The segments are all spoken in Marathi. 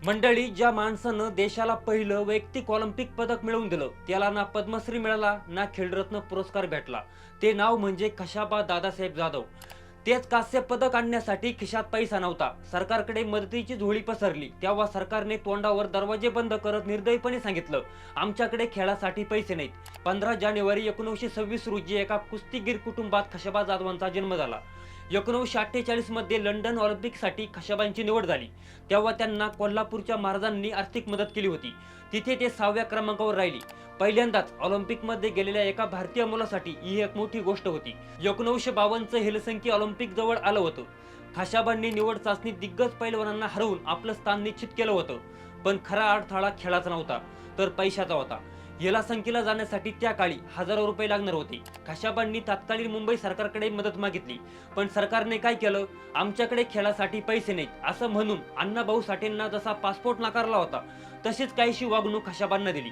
मंडळी, ज्या माणसानं देशाला पहिलं वैयक्तिक ऑलिम्पिक पदक मिळवून दिलं त्याला ना पद्मश्री मिळाला ना खेलरत्न पुरस्कार भेटला। ते नाव म्हणजे खशाबा दादासाहेब जाधव। तेच कांस्य पदक आणण्यासाठी खिशात पैसा नव्हता, सरकारकडे मदतीची झोळी पसरली तेव्हा सरकारने तोंडावर दरवाजे बंद करत निर्दयीपणे सांगितलं, आमच्याकडे खेळासाठी पैसे नाहीत। 15 जानेवारी 1926 रोजी एका कुस्तीगीर कुटुंबात खशाबा जाधवांचा जन्म झाला। 1948 मध्ये लंडन ऑलिम्पिकसाठी खशाबांची निवड झाली तेव्हा त्यांना कोल्हापूरच्या महाराजांनी आर्थिक मदत केली होती। तिथे ते 6व्या क्रमांकावर राहिली। पहिल्यांदाच ऑलिम्पिकमध्ये गेलेल्या एका भारतीय मुलासाठी ही एक मोठी गोष्ट होती। 1952चं हेलसिंकी ऑलिम्पिक जवळ आलं होतं। खशाबांनी निवड चाचणीत दिग्गज पैलवानांना हरवून आपलं स्थान निश्चित केलं होतं। पण खरा अडथळा खेळाचा नव्हता तर पैशाचा होता। हेलसिंकीला जाण्यासाठी त्या काळी हजारो रुपये लागणार होते। खशाबांनी तात्कालीन मुंबई सरकारकडे मदत मागितली, पण सरकारने काय केलं, आमच्याकडे खेळासाठी पैसे नाहीत असं म्हणून अण्णाभाऊ साठेंना जसा पासपोर्ट नाकारला होता तशीच काहीशी वागणूक खशाबांना दिली।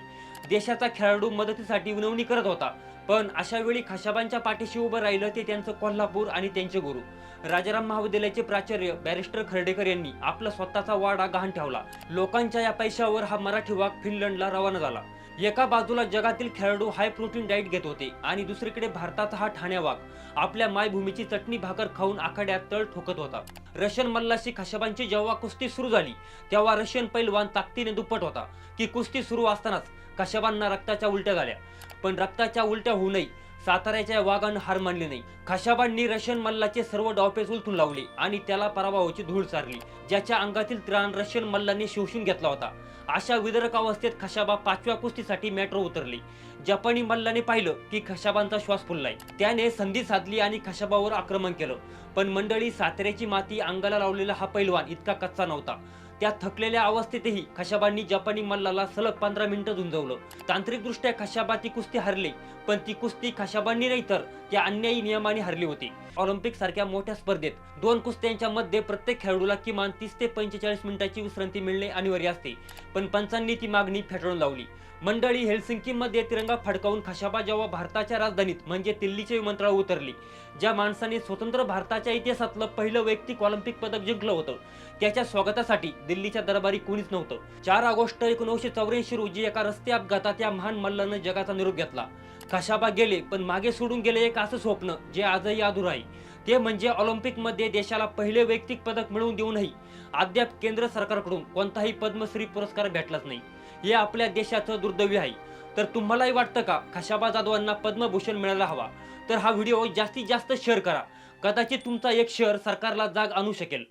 देशाचा खेळाडू मदतीसाठी विनवणी करत होता, पण अशा वेळी खशाबांच्या पाठीशी उभं राहिलं ते त्यांचं कोल्हापूर आणि त्यांचे गुरु राजाराम महाविद्यालयाचे प्राचार्य बॅरिस्टर खर्डेकर यांनी आपला स्वतःचा वाडा गहाण ठेवला। लोकांच्या या पैशावर हा मराठी वाघ फिनलंडला रवाना झाला। एका बाजूला जगातील खेळाडू हाय प्रोटीन डाएट घेत होते आणि दुसरीकडे भारताचा हा ठाण्या वाघ आपल्या मायभूमीची चटणी भाकर खाऊन आखाड्यात तळ ठोकत होता। रशियन मल्लाशी खशाबांची जेव्हा कुस्ती सुरू झाली तेव्हा रशियन पैलवान ताकदीने दुप्पट होता की कुस्ती सुरू असतानाच खशाबांना रक्ताच्या उलट्या झाल्या। पण रक्ताच्या उलट्या होऊ नये साताऱ्याच्या वाघानं हार मानली नाही। खशाबांनी रशियन मल्लाचे सर्व डावपेच उलटून लावले आणि त्याला पराभवाची धूळ चारली। ज्याच्या अंगातील त्राण रशियन मल्लाने शोषून घेतला होता। अशा विदारक अवस्थेत खशाबा 5व्या कुस्तीसाठी मॅटवर उतरली। जपानी मल्लाने पाहिलं की खशाबांचा श्वास फुललाय, त्याने संधी साधली आणि खशाबावर आक्रमण केलं। पण मंडळी, साताऱ्याची माती अंगाला लावलेला हा पैलवान इतका कच्चा नव्हता। त्या थकलेल्या अवस्थेतही खशाबांनी जपानी मल्लाला सलग 15 मिनिटं झुंजवलं। तांत्रिकदृष्ट्या खशाबा ती कुस्ती हरली, पण ती कुस्ती खशाबांनी नाही तर त्या अन्यायी नियमाने हरली होती। ऑलिम्पिक सारख्या मोठ्या स्पर्धेत 2 कुस्त्यांच्या मध्ये प्रत्येक खेळाडूला किमान 30 ते 45 मिनिटांची विश्रांती मिळणे अनिवार्य असते, पण पंचांनी ती मागणी फेटाळून लावली। मंडळी, हेलसिंकीमध्ये तिरंगा फडकावून खशाबा जेव्हा भारताच्या राजधानीत म्हणजे दिल्लीच्या विमानतळावर उतरली, ज्या माणसाने स्वतंत्र भारताच्या इतिहासातलं पहिलं वैयक्तिक ऑलिम्पिक पदक जिंकलं होतं त्याच्या स्वागतासाठी दिल्लीच्या दरबारी कोणीच नव्हतं। 4 ऑगस्ट 1984 रोजी एका रस्ते अपघातात या महान मल्लानं जगाचा निरोप घेतला। खशाबा गेले, पण मागे सोडून गेले एक असं स्वप्न जे आजही अधुरं आहे। ते म्हणजे ऑलिम्पिकमध्ये देशाला पहिले वैयक्तिक पदक मिळवून देऊनही अद्याप केंद्र सरकारकडून कोणताही पद्मश्री पुरस्कार भेटलाच नाही। हे आपल्या देशाचं दुर्दैव आहे। तर तुम्हालाही वाटतं का खशाबा जाधवांना पद्मभूषण मिळायला हवा? तर हा व्हिडिओ जास्तीत जास्त शेअर करा। कदाचित तुमचा एक शेअर सरकारला जाग आणू शकेल।